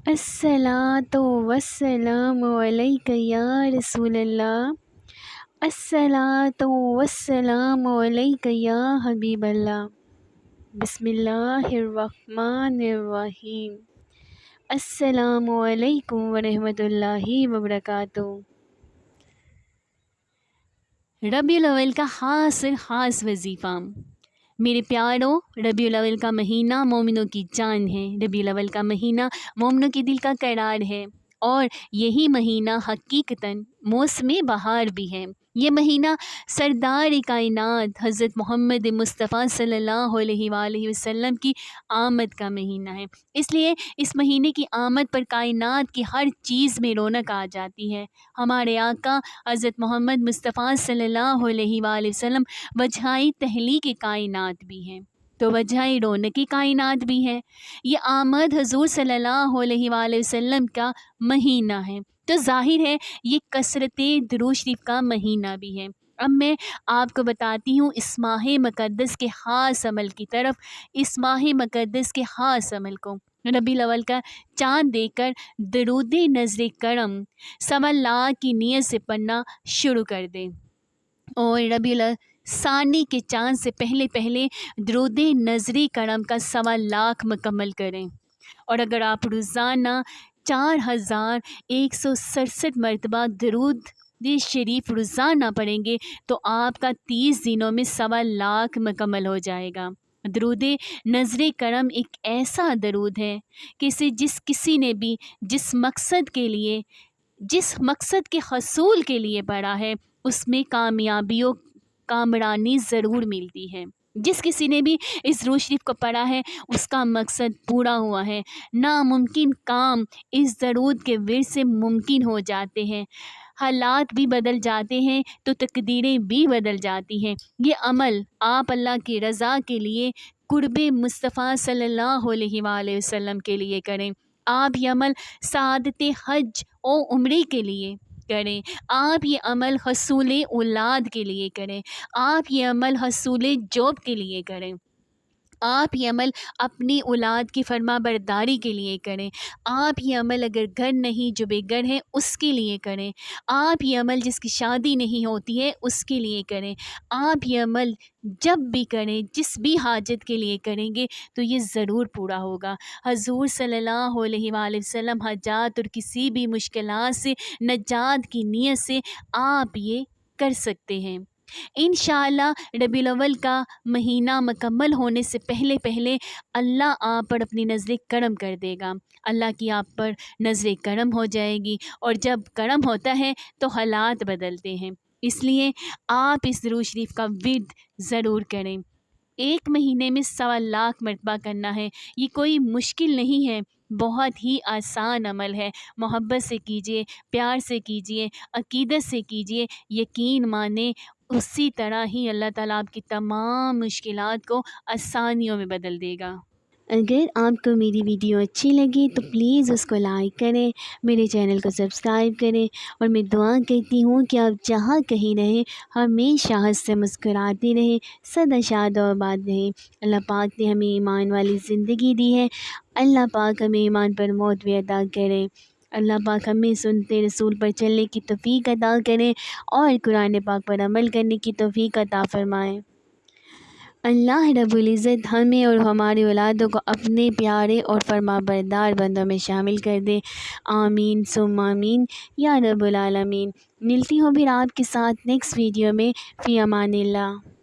الصلاۃ والسلام علیک یا رسول اللہ، الصلاۃ والسلام علیک یا حبیب اللہ۔ بسم اللہ الرحمن الرحیم۔ السلام علیکم ورحمۃ اللہ وبرکاتہ۔ ربیع الاول کا خاص وظیفہ۔ میرے پیاروں، ربیع الاول کا مہینہ مومنوں کی جان ہے۔ ربیع الاول کا مہینہ مومنوں کے دل کا قرار ہے، اور یہی مہینہ حقیقتاً موسم بہار بھی ہے۔ یہ مہینہ سردار کائنات حضرت محمد مصطفیٰ صلی اللہ علیہ وآلہ وسلم کی آمد کا مہینہ ہے۔ اس لیے اس مہینے کی آمد پر کائنات کی ہر چیز میں رونق آ جاتی ہے۔ ہمارے آقا حضرت محمد مصطفیٰ صلی اللہ علیہ وآلہ وسلم وجہائے تخلیق کائنات بھی ہیں، تو وجہائے رونق کائنات بھی ہے۔ یہ آمد حضور صلی اللہ علیہ وآلہ وسلم کا مہینہ ہے، تو ظاہر ہے یہ کثرت درود شریف کا مہینہ بھی ہے۔ اب میں آپ کو بتاتی ہوں اس ماہ مقدس کے خاص عمل کی طرف، اس ماہ مقدس کے خاص عمل کو۔ ربیع الاول کا چاند دیکھ کر درود نظر کرم سوا لاکھ کی نیت سے پڑھنا شروع کر دیں، اور ربیع ثانی کے چاند سے پہلے درود نظر کرم کا 1.25 مکمل کریں۔ اور اگر آپ روزانہ 4167 مرتبہ درود شریف روزانہ پڑھیں گے تو آپ کا 30 دنوں میں 1.25 مکمل ہو جائے گا۔ درود نظر کرم ایک ایسا درود ہے کہ اسے جس کسی نے بھی جس مقصد کے حصول کے لیے پڑھا ہے، اس میں کامیابی و کامرانی ضرور ملتی ہے۔ جس کسی نے بھی اس درود شریف کو پڑھا ہے، اس کا مقصد پورا ہوا ہے۔ ناممکن کام اس درود کے ورد سے ممکن ہو جاتے ہیں، حالات بھی بدل جاتے ہیں تو تقدیریں بھی بدل جاتی ہیں۔ یہ عمل آپ اللہ کی رضا کے لیے، قرب مصطفیٰ صلی اللہ علیہ وآلہ وسلم کے لیے کریں۔ آپ یہ عمل سعادت حج و عمرے کے لیے کریں۔ آپ یہ عمل حصول اولاد کے لیے کریں۔ آپ یہ عمل حصول جاب کے لیے کریں۔ آپ یہ عمل اپنی اولاد کی فرما برداری کے لیے کریں۔ آپ یہ عمل اگر گھر نہیں جو بے گھر ہیں اس کے لیے کریں۔ آپ یہ عمل جس کی شادی نہیں ہوتی ہے اس کے لیے کریں۔ آپ یہ عمل جب بھی کریں، جس بھی حاجت کے لیے کریں گے تو یہ ضرور پورا ہوگا۔ حضور صلی اللہ علیہ وآلہ وسلم حاجات اور کسی بھی مشکلات سے نجات کی نیت سے آپ یہ کر سکتے ہیں۔ انشاءاللہ ربیع الاول کا مہینہ مکمل ہونے سے پہلے اللہ آپ پر اپنی نظر کرم کر دے گا۔ اللہ کی آپ پر نظر کرم ہو جائے گی، اور جب کرم ہوتا ہے تو حالات بدلتے ہیں۔ اس لیے آپ اس درود شریف کا ورد ضرور کریں۔ ایک مہینے میں 1.25 مرتبہ کرنا ہے۔ یہ کوئی مشکل نہیں ہے، بہت ہی آسان عمل ہے۔ محبت سے کیجیے، پیار سے کیجیے، عقیدت سے کیجیے، یقین مانیں اسی طرح ہی اللہ تعالیٰ آپ کی تمام مشکلات کو آسانیوں میں بدل دے گا۔ اگر آپ کو میری ویڈیو اچھی لگی تو پلیز اس کو لائک کریں، میرے چینل کو سبسکرائب کریں، اور میں دعا کرتی ہوں کہ آپ جہاں کہیں رہیں ہمیشہ ہنس سے مسکراتے رہیں، سدا شاد و آباد رہیں۔ اللہ پاک نے ہمیں ایمان والی زندگی دی ہے، اللہ پاک ہمیں ایمان پر موت بھی عطا کریں۔ اللہ پاک ہمیں سنتے رسول پر چلنے کی توفیق عطا کریں، اور قرآن پاک پر عمل کرنے کی توفیق عطا فرمائیں۔ اللہ رب العزت ہمیں اور ہماری اولادوں کو اپنے پیارے اور فرما بردار بندوں میں شامل کر دے۔ آمین ثم آمین یا رب العالمین۔ ملتی ہوں پھر آپ کے ساتھ نیکسٹ ویڈیو میں۔ فی امان اللہ۔